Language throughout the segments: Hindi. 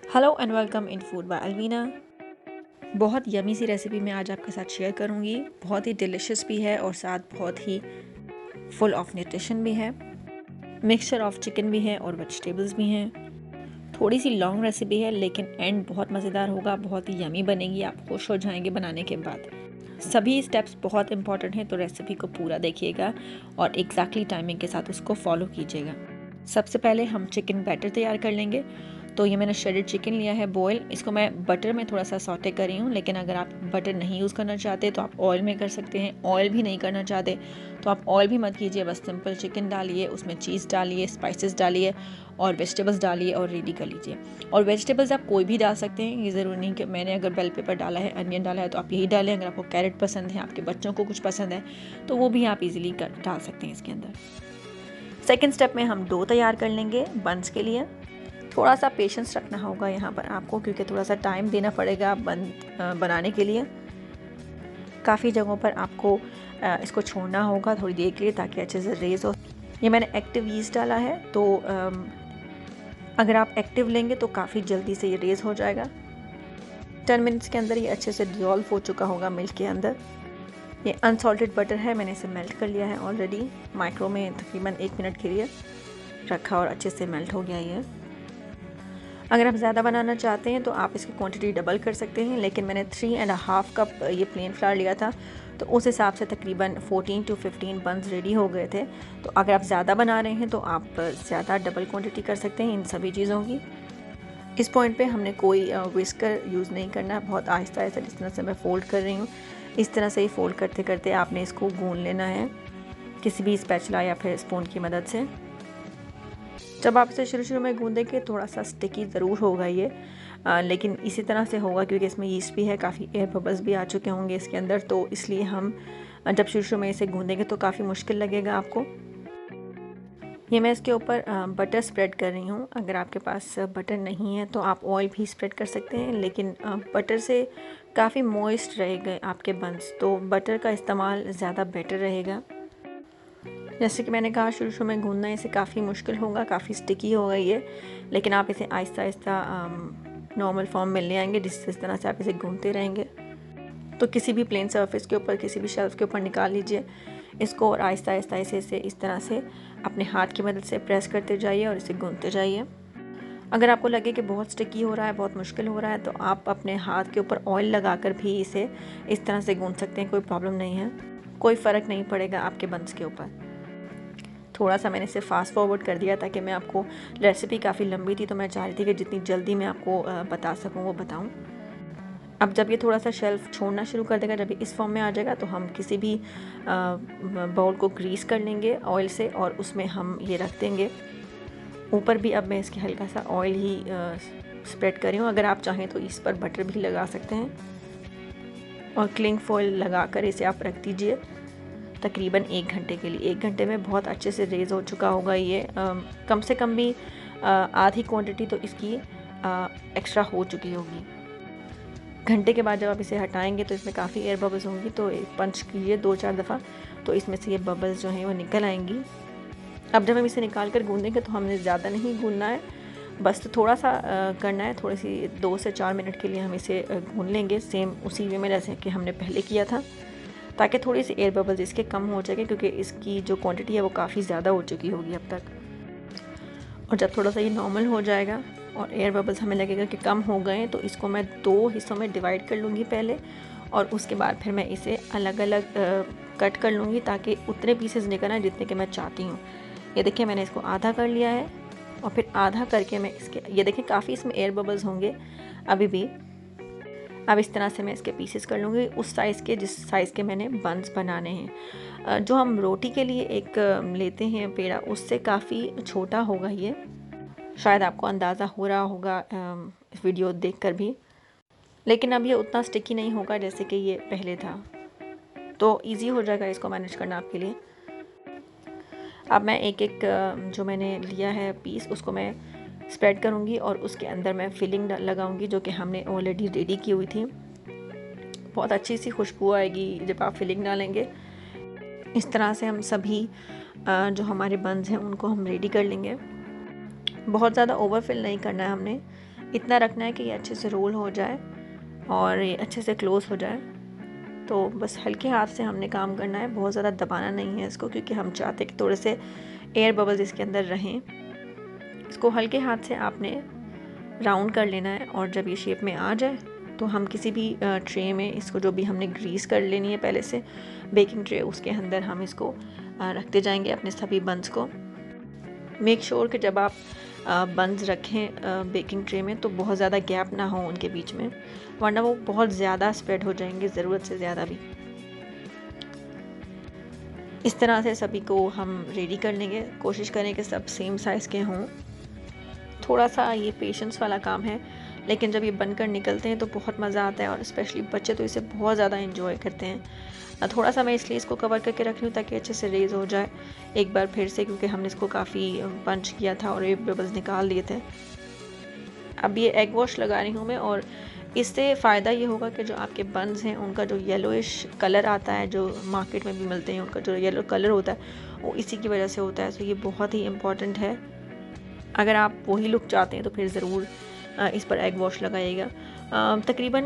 Hello and welcome in food by Alvina. बहुत यमी सी रेसिपी मैं आज आपके साथ शेयर करूंगी। बहुत ही डिलिशियस भी है और साथ बहुत ही फुल ऑफ न्यूट्रिशन भी है। मिक्सचर ऑफ चिकन भी है और वेजिटेबल्स भी हैं। थोड़ी सी लॉन्ग रेसिपी है लेकिन एंड बहुत मज़ेदार होगा, बहुत ही यमी बनेगी, आप खुश हो जाएंगे बनाने के बाद। सभी स्टेप्स बहुत इंपॉर्टेंट हैं, तो रेसिपी को पूरा देखिएगा और एग्जैक्टली टाइमिंग के साथ उसको फॉलो कीजिएगा। सबसे पहले हम चिकन बैटर तैयार कर लेंगे। तो ये मैंने श्रेडेड चिकन लिया है बॉयल। इसको मैं बटर में थोड़ा सा सौटे कर रही हूँ, लेकिन अगर आप बटर नहीं यूज़ करना चाहते तो आप ऑयल में कर सकते हैं। ऑयल भी नहीं करना चाहते तो आप ऑयल भी मत कीजिए, बस सिंपल चिकन डालिए, उसमें चीज़ डालिए, स्पाइसेस डालिए और वेजिटेबल्स डालिए और रेडी कर लीजिए। और वेजिटेबल्स आप कोई भी डाल सकते हैं, ये ज़रूरी नहीं कि मैंने अगर बेल पेपर डाला है, अनियन डाला है तो आप यही डालें। अगर आपको कैरेट पसंद है, आपके बच्चों को कुछ पसंद है तो वो भी आप इजीली डाल सकते हैं इसके अंदर। सेकेंड स्टेप में हम डो तैयार कर लेंगे बंस के लिए। थोड़ा सा पेशेंस रखना होगा यहाँ पर आपको, क्योंकि थोड़ा सा टाइम देना पड़ेगा बनाने के लिए। काफ़ी जगहों पर आपको इसको छोड़ना होगा थोड़ी देर के लिए ताकि अच्छे से रेज हो। ये मैंने एक्टिव यीस्ट डाला है, तो अगर आप एक्टिव लेंगे तो काफ़ी जल्दी से ये रेज हो जाएगा। 10 मिनट्स के अंदर ये अच्छे से डिज़ोल्व हो चुका होगा मिल्क के अंदर। ये अनसॉल्टेड बटर है, मैंने इसे मेल्ट कर लिया है ऑलरेडी। माइक्रो में तकरीबन 1 मिनट के लिए रखा और अच्छे से मेल्ट हो गया ये। अगर आप ज़्यादा बनाना चाहते हैं तो आप इसकी क्वांटिटी डबल कर सकते हैं, लेकिन मैंने 3.5 कप ये प्लेन फ्लावर लिया था, तो उस हिसाब से तकरीबन 14 to 15 बन्स रेडी हो गए थे। तो अगर आप ज़्यादा बना रहे हैं तो आप ज़्यादा डबल क्वांटिटी कर सकते हैं इन सभी चीज़ों की। इस पॉइंट पे हमने कोई विस्कर यूज़ नहीं करना, बहुत आहिस्ता आहिस्ता जिस तरह से मैं फ़ोल्ड कर रही हूँ इस तरह से ही फ़ोल्ड करते करते आपने इसको गूंद लेना है किसी भी स्पैचुला या फिर स्पून की मदद से। जब आप इसे शुरू में गूंदेंगे थोड़ा सा स्टिकी ज़रूर होगा ये, लेकिन इसी तरह से होगा क्योंकि इसमें यीस्ट भी है, काफ़ी एयर बबल्स भी आ चुके होंगे इसके अंदर, तो इसलिए हम जब शुरू में इसे गूंदेंगे तो काफ़ी मुश्किल लगेगा आपको। ये मैं इसके ऊपर बटर स्प्रेड कर रही हूँ। अगर आपके पास बटर नहीं है तो आप ऑयल भी स्प्रेड कर सकते हैं, लेकिन बटर से काफ़ी मॉइस्ट रहेगा आपके बन्स, तो बटर का इस्तेमाल ज़्यादा बेटर रहेगा। जैसे कि मैंने कहा शुरू में गूंदना इसे काफ़ी मुश्किल होगा, काफ़ी स्टिकी होगा ये, लेकिन आप इसे आहिस्ता आहिस्ता नॉर्मल फॉर्म में ले आएंगे जिस तरह से आप इसे गूंदते रहेंगे। तो किसी भी प्लेन सरफेस के ऊपर, किसी भी शेल्फ के ऊपर निकाल लीजिए इसको और आहिस्ता आहिस्ता इसे इस तरह से अपने हाथ की मदद से प्रेस करते जाइए और इसे गूंदते जाइए। अगर आपको लगे कि बहुत स्टिकी हो रहा है, बहुत मुश्किल हो रहा है, तो आप अपने हाथ के ऊपर ऑयल लगाकर भी इसे इस तरह से गूंद सकते हैं, कोई प्रॉब्लम नहीं है, कोई फ़र्क नहीं पड़ेगा आपके बन्स के ऊपर। थोड़ा सा मैंने इसे फास्ट फॉरवर्ड कर दिया ताकि मैं आपको, रेसिपी काफ़ी लंबी थी तो मैं चाह रही थी कि जितनी जल्दी मैं आपको बता सकूं वो बताऊं। अब जब ये थोड़ा सा शेल्फ छोड़ना शुरू कर देगा, जब ये इस फॉर्म में आ जाएगा तो हम किसी भी बाउल को ग्रीस कर लेंगे ऑयल से और उसमें हम ये रख देंगे। ऊपर भी अब मैं इसके हल्का सा ऑयल ही स्प्रेड कर रही हूँ। अगर आप चाहें तो इस पर बटर भी लगा सकते हैं और क्लिंग फॉइल लगा कर इसे आप रख दीजिए तकरीबन 1 घंटे के लिए। 1 घंटे में बहुत अच्छे से रेज़ हो चुका होगा ये। कम से कम भी आधी क्वांटिटी तो इसकी एक्स्ट्रा हो चुकी होगी। घंटे के बाद जब आप इसे हटाएंगे तो इसमें काफ़ी एयर बबल्स होंगी, तो पंच कीजिए 2-4 दफ़ा, तो इसमें से ये बबल्स जो हैं वो निकल आएंगी। अब जब हम इसे निकाल कर गूंदेंगे तो हमने ज़्यादा नहीं गूंदना है, बस थोड़ा सा करना है। थोड़ी सी 2 से 4 मिनट के लिए हम इसे गूंद लेंगे, सेम उसी वे में जैसे कि हमने पहले किया था, ताकि थोड़ी सी एयर बबल्स इसके कम हो जाएंगे, क्योंकि इसकी जो क्वांटिटी है वो काफ़ी ज़्यादा हो चुकी होगी अब तक। और जब थोड़ा सा ये नॉर्मल हो जाएगा और एयर बबल्स हमें लगेगा कि कम हो गए हैं, तो इसको मैं 2 हिस्सों में डिवाइड कर लूँगी पहले, और उसके बाद फिर मैं इसे अलग अलग कट कर लूँगी ताकि उतने पीसेस निकल आए जितने के मैं चाहती हूँ। ये देखिए मैंने इसको आधा कर लिया है और फिर आधा करके मैं इसके, ये देखिए काफ़ी इसमें एयर बबल्स होंगे अभी भी। अब इस तरह से मैं इसके पीसेस कर लूँगी उस साइज़ के जिस साइज़ के मैंने बन्स बनाने हैं। जो हम रोटी के लिए एक लेते हैं पेड़ा, उससे काफ़ी छोटा होगा ये, शायद आपको अंदाज़ा हो रहा होगा इस वीडियो देखकर भी, लेकिन अब ये उतना स्टिकी नहीं होगा जैसे कि ये पहले था, तो इजी हो जाएगा इसको मैनेज करना आपके लिए। अब मैं एक एक जो मैंने लिया है पीस उसको मैं स्प्रेड करूँगी और उसके अंदर मैं फिलिंग लगाऊंगी जो कि हमने ऑलरेडी रेडी की हुई थी। बहुत अच्छी सी खुशबू आएगी जब आप फिलिंग डालेंगे। इस तरह से हम सभी जो हमारे बन्स हैं उनको हम रेडी कर लेंगे। बहुत ज़्यादा ओवरफिल नहीं करना है हमने, इतना रखना है कि ये अच्छे से रोल हो जाए और ये अच्छे से क्लोज़ हो जाए। तो बस हल्के हाथ से हमने काम करना है, बहुत ज़्यादा दबाना नहीं है इसको, क्योंकि हम चाहते हैं कि थोड़े से एयर बबल्स इसके अंदर रहें। इसको हल्के हाथ से आपने राउंड कर लेना है और जब ये शेप में आ जाए तो हम किसी भी ट्रे में इसको, जो भी हमने ग्रीस कर लेनी है पहले से बेकिंग ट्रे, उसके अंदर हम इसको रखते जाएंगे अपने सभी बंस को। मेक श्योर कि जब आप बंस रखें बेकिंग ट्रे में तो बहुत ज़्यादा गैप ना हो उनके बीच में, वरना वो बहुत ज़्यादा स्प्रेड हो जाएंगे, ज़रूरत से ज़्यादा भी। इस तरह से सभी को हम रेडी कर लेंगे। कोशिश करें कि सब सेम साइज़ के हों। थोड़ा सा ये पेशेंस वाला काम है, लेकिन जब ये बनकर निकलते हैं तो बहुत मज़ा आता है और स्पेशली बच्चे तो इसे बहुत ज़्यादा इंजॉय करते हैं। थोड़ा सा मैं इसलिए इसको कवर करके रख रही हूँ ताकि अच्छे से रेज़ हो जाए एक बार फिर से, क्योंकि हमने इसको काफ़ी पंच किया था और ये बबल्स निकाल दिए थे। अब ये एग वॉश लगा रही हूँ मैं, और इससे फ़ायदा ये होगा कि जो आपके बन्स हैं उनका जो येलोइश कलर आता है, जो मार्केट में भी मिलते हैं, उनका जो येलो कलर होता है वो इसी की वजह से होता है। तो ये बहुत ही इम्पॉर्टेंट है। अगर आप वही लुक चाहते हैं तो फिर ज़रूर इस पर एग वॉश लगाइएगा। तकरीबन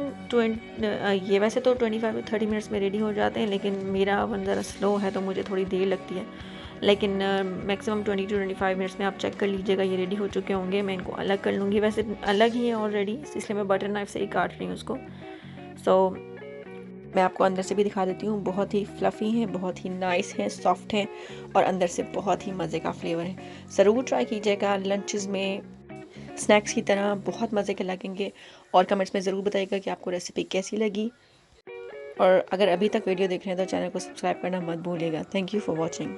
ये वैसे तो 25 to 30 मिनट्स में रेडी हो जाते हैं, लेकिन मेरा ओवन ज़रा स्लो है तो मुझे थोड़ी देर लगती है। लेकिन मैक्सिमम 20 to 25 मिनट्स में आप चेक कर लीजिएगा, ये रेडी हो चुके होंगे। मैं इनको अलग कर लूँगी, वैसे अलग ही है ऑलरेडी, इसलिए मैं बटर नाइफ से ही काट रही हूँ उसको। सो मैं आपको अंदर से भी दिखा देती हूँ। बहुत ही फ्लफ़ी हैं, बहुत ही नाइस हैं, सॉफ्ट हैं और अंदर से बहुत ही मज़े का फ्लेवर है। ज़रूर ट्राई कीजिएगा, लंचेस में स्नैक्स की तरह बहुत मज़े के लगेंगे। और कमेंट्स में ज़रूर बताइएगा कि आपको रेसिपी कैसी लगी। और अगर अभी तक वीडियो देख रहे हैं तो चैनल को सब्सक्राइब करना मत भूलिएगा। Thank you for watching.